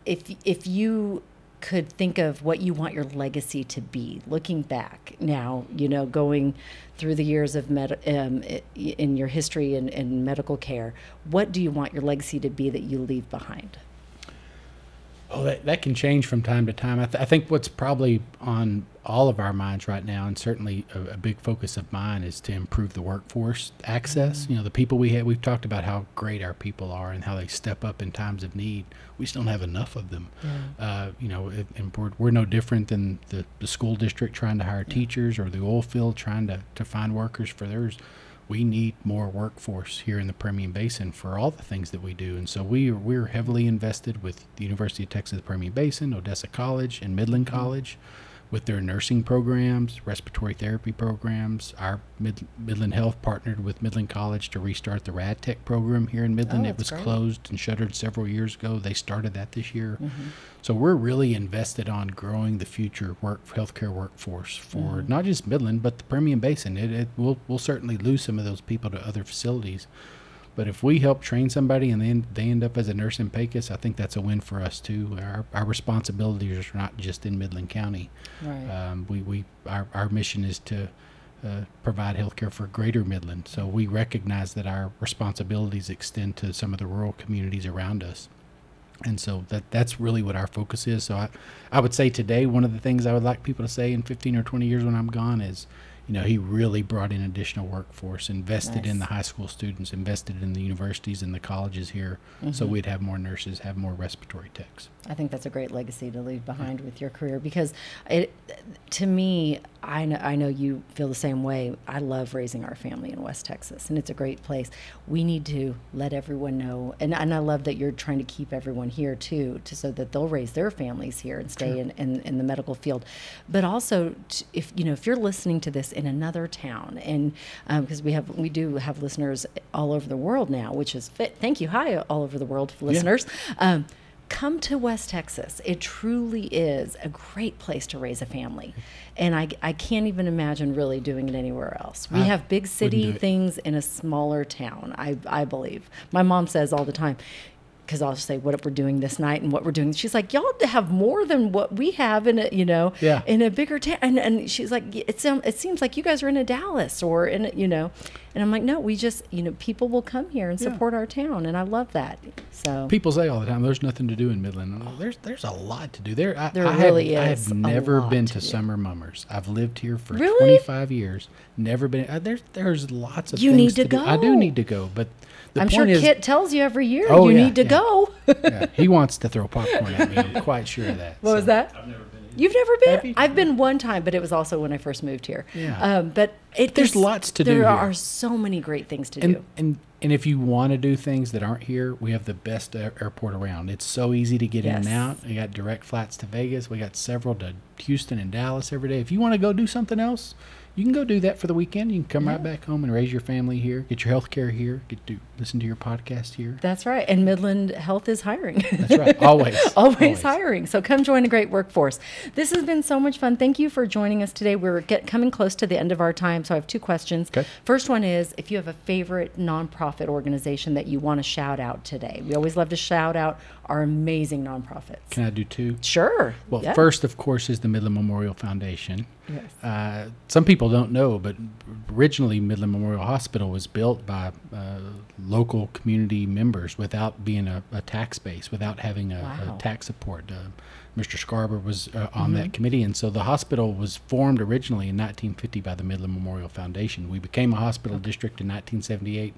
if you could think of what you want your legacy to be, looking back now, going through the years of in your history in medical care, what do you want your legacy to be that you leave behind? Oh, that can change from time to time. I think what's probably on all of our minds right now, and certainly a big focus of mine, is to improve the workforce access. The people we have, we've talked about how great our people are and how they step up in times of need. We just don't have enough of them. And we're no different than the school district trying to hire teachers, or the oil field trying to find workers for theirs. We need more workforce here in the Permian Basin for all the things that we do. And so we're heavily invested with the University of Texas Permian Basin, Odessa College, and Midland College with their nursing programs, respiratory therapy programs. Our Midland Health partnered with Midland College to restart the Rad Tech program here in Midland. It was closed and shuttered several years ago. They started that this year. So we're really invested on growing the future healthcare workforce for not just Midland, but the Permian Basin. We'll certainly lose some of those people to other facilities. But if we help train somebody and then they end up as a nurse in Pecos, I think that's a win for us too. Our responsibilities are not just in Midland County. Right. Our mission is to provide health care for greater Midland. So we recognize that our responsibilities extend to some of the rural communities around us. And so that's really what our focus is. So I would say today, one of the things I would like people to say in 15 or 20 years when I'm gone is, he really brought in additional workforce, invested in the high school students, invested in the universities and the colleges here, so we'd have more nurses, have more respiratory techs. I think that's a great legacy to leave behind with your career, because to me, I know you feel the same way. I love raising our family in West Texas, and it's a great place. We need to let everyone know, and I love that you're trying to keep everyone here too, so that they'll raise their families here and stay in the medical field. But also, if you're listening to this in another town, and because we do have listeners all over the world now, which is thank you, hi all over the world listeners. Come to West Texas. It truly is a great place to raise a family. And I can't even imagine really doing it anywhere else. We have big city things in a smaller town, I believe. My mom says all the time, because I'll say what we're doing this night and what we're doing. She's like, y'all have more than what we have in a, in a bigger town. And she's like, it seems like you guys are in a Dallas or in a, and I'm like, no, we just, people will come here and support our town. And I love that. So people say all the time, there's nothing to do in Midland. There's a lot to do there. There really is. I have never been to Summer Mummers. I've lived here for Really? 25 years. Never been. There's lots of You things need to do. go. I do need to go, but I'm sure is, Kit tells you every year Oh, you yeah, need to yeah. go. yeah, he wants to throw popcorn at me. I'm quite sure of that. What was that? I've never been in. You've never been? Have you? I've been one time, but it was also when I first moved here. Yeah. But There's lots to do There here. are so many great things to do. And if you want to do things that aren't here, we have the best airport around. It's so easy to get in and out. We got direct flights to Vegas. We got several to Houston and Dallas every day. If you want to go do something else, you can go do that for the weekend. You can come right back home and raise your family here, get your health care here, get to listen to your podcast here. That's right. And Midland Health is hiring. That's right. Always. Always hiring. So come join a great workforce. This has been so much fun. Thank you for joining us today. We're coming close to the end of our time, so I have two questions. Okay. First one is, if you have a favorite nonprofit organization that you want to shout out today. We always love to shout out our amazing nonprofits. Can I do two? Sure. Well, Yeah. first, of course, is the Midland Memorial Foundation. Yes. Some people don't know, but originally Midland Memorial Hospital was built by local community members without being a tax base, without having a tax support. Mr. Scarborough was on that committee, and so the hospital was formed originally in 1950 by the Midland Memorial Foundation. We became a hospital district in 1978.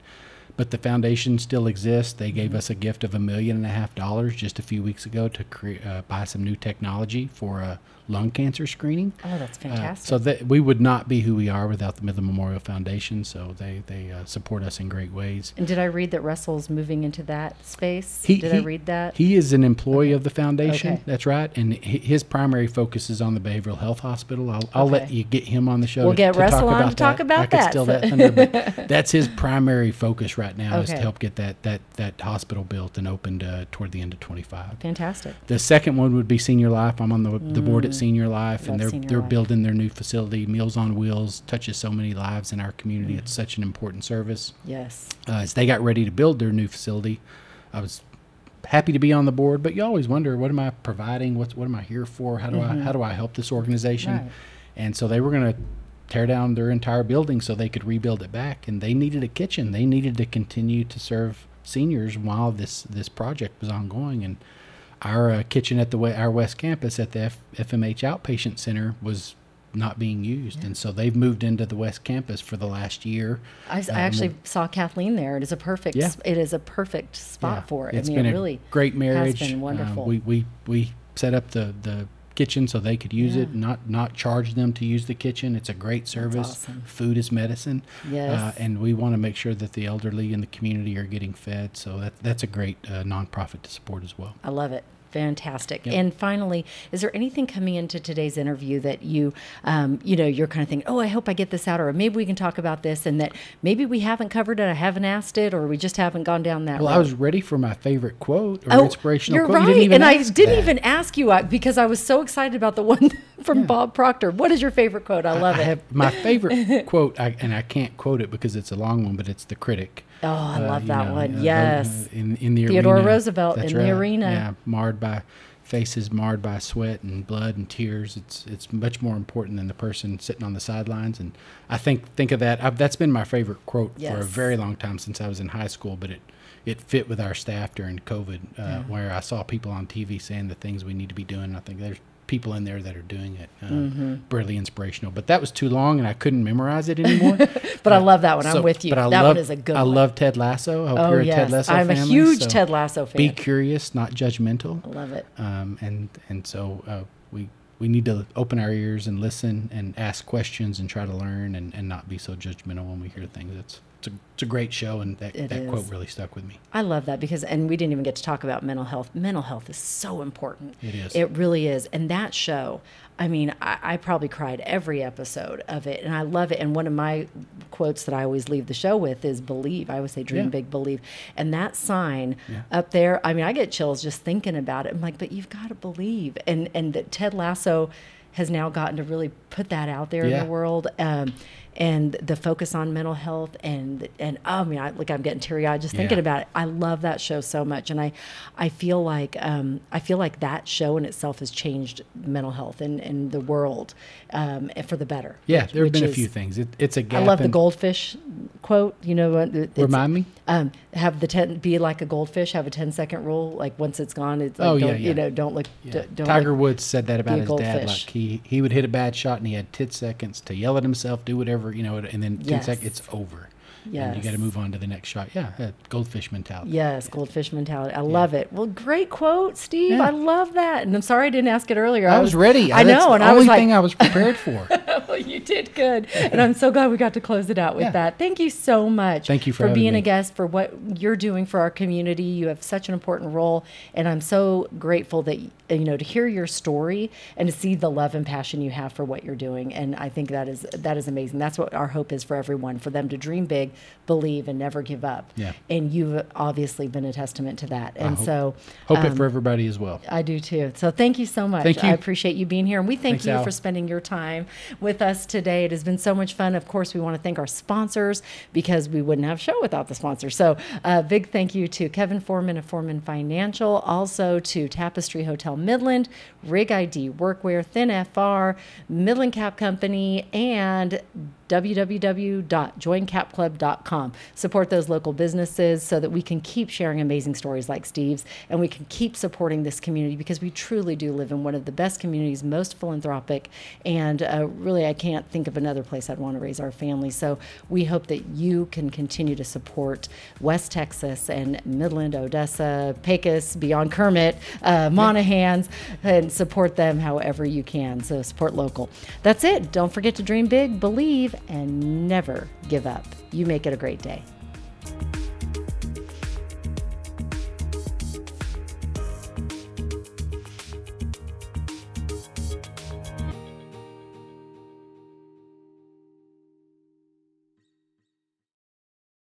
But the foundation still exists. They gave us a gift of $1.5 million just a few weeks ago to buy some new technology for lung cancer screening. Oh, that's fantastic. So that we would not be who we are without the Midland Memorial Foundation. So they support us in great ways. And did I read that Russell's moving into that space? I read that? He is an employee of the foundation. Okay. That's right. And his primary focus is on the Behavioral Health Hospital. I'll let you get him on the show. We'll get to Russell talk on about to talk that. about I could that. steal that thunder, but that's his primary focus right now is to Okay. help get that hospital built and opened toward the end of 25. Fantastic. The second one would be Senior Life. I'm on the board at Senior Life, and Love Senior they're Life. building their new facility. Meals on Wheels touches so many lives in our community. It's such an important service. Yes. As they got ready to build their new facility, I was happy to be on the board, but you always wonder, what am I providing? What am I here for? How do I help this organization? Right. And so they were going to tear down their entire building so they could rebuild it back, and they needed a kitchen. They needed to continue to serve seniors while this project was ongoing. And our kitchen at our West Campus at the FMH Outpatient Center was not being used, and so they've moved into the West Campus for the last year. I actually saw Kathleen there. It is a perfect. Yeah. It is a perfect spot for it. It's I mean, been it a really great marriage. has been wonderful. We set up the kitchen so they could use it, not charge them to use the kitchen. It's a great service. awesome. Food is medicine. Yes. And we want to make sure that the elderly in the community are getting fed. So that's a great nonprofit to support as well. I love it. Fantastic. Yep. And finally, is there anything coming into today's interview that you're kind of thinking, oh, I hope I get this out, or maybe we can talk about this, and that maybe we haven't covered it, I haven't asked it, or we just haven't gone down that road? I was ready for my favorite quote or inspirational you're quote. right. You didn't even I ask didn't that. even ask you because I was so excited about the one from Bob Proctor. What is your favorite quote? I love I it. have my favorite quote, and I can't quote it because it's a long one, but it's the critic. Oh, I love you that know, one. Yes. In the Theodore arena. Roosevelt That's in the right. arena. Yeah, faces marred by sweat and blood and tears. It's much more important than the person sitting on the sidelines. And I think of that. That's been my favorite quote for a very long time, since I was in high school. But it fit with our staff during COVID, where I saw people on TV saying the things we need to be doing. I think there's people in there that are doing it. Really inspirational. But that was too long, and I couldn't memorize it anymore. But I love that one. I'm with you. That one is a good one. I love Ted Lasso. I hope you're a Ted Lasso I'm family. a huge Ted Lasso fan. Be curious, not judgmental. I love it. And so we need to open our ears and listen and ask questions and try to learn and not be so judgmental when we hear things. It's a great show, and that quote really stuck with me. I love that and we didn't even get to talk about mental health. Mental health is so important. It is. It really is. And that show, I mean, I probably cried every episode of it, and I love it. And one of my quotes that I always leave the show with is believe. I always say dream big, believe. And that sign up there, I mean, I get chills just thinking about it. I'm like, but you've got to believe. And that Ted Lasso has now gotten to really put that out there in the world. And the focus on mental health and I mean, I'm getting teary eyed just thinking about it. I love that show so much, and I feel like that show in itself has changed mental health and the world for the better. Yeah, there have been a few things. It's a gap. I love the goldfish quote. You know what? Remind me. Have be like a goldfish. Have a 10-second rule. Like once it's gone, it's like, you know, don't look. Don't Tiger look, Woods said that about his dad. goldfish. Like he would hit a bad shot and he had 10 seconds to yell at himself, do whatever, you know, and then 10 seconds, it's over. Yes. And you got to move on to the next shot. Yeah, goldfish mentality. Yes, goldfish mentality. I love it. Well, great quote, Steve. Yeah. I love that. And I'm sorry I didn't ask it earlier. I was ready. I know. And I was the only thing I was prepared for. Well, you did good. And I'm so glad we got to close it out with that. Thank you so much. Thank you for being me. a guest, for what you're doing for our community. You have such an important role. And I'm so grateful that, you know, to hear your story and to see the love and passion you have for what you're doing. And I think that is amazing. That's what our hope is for everyone, for them to dream big, believe, and never give up. Yeah. And you've obviously been a testament to that. And hope it for everybody as well. I do too. So thank you so much. Thank you. I appreciate you being here. And we thank Thanks, you Al. for spending your time with us today. It has been so much fun. Of course, we want to thank our sponsors, because we wouldn't have a show without the sponsors. So big thank you to Kevin Foreman of Foreman Financial, also to Tapestry Hotel Midland, Rig ID Workwear, Thin FR, Midland Cap Company, and www.joincapclub.com. Support those local businesses so that we can keep sharing amazing stories like Steve's, and we can keep supporting this community, because we truly do live in one of the best communities, most philanthropic, and really I can't think of another place I'd want to raise our family. So we hope that you can continue to support West Texas and Midland, Odessa, Pecos, beyond Kermit, Monahans, and support them however you can. So support local. That's it. Don't forget to dream big, believe, and never give up. You make it a great day.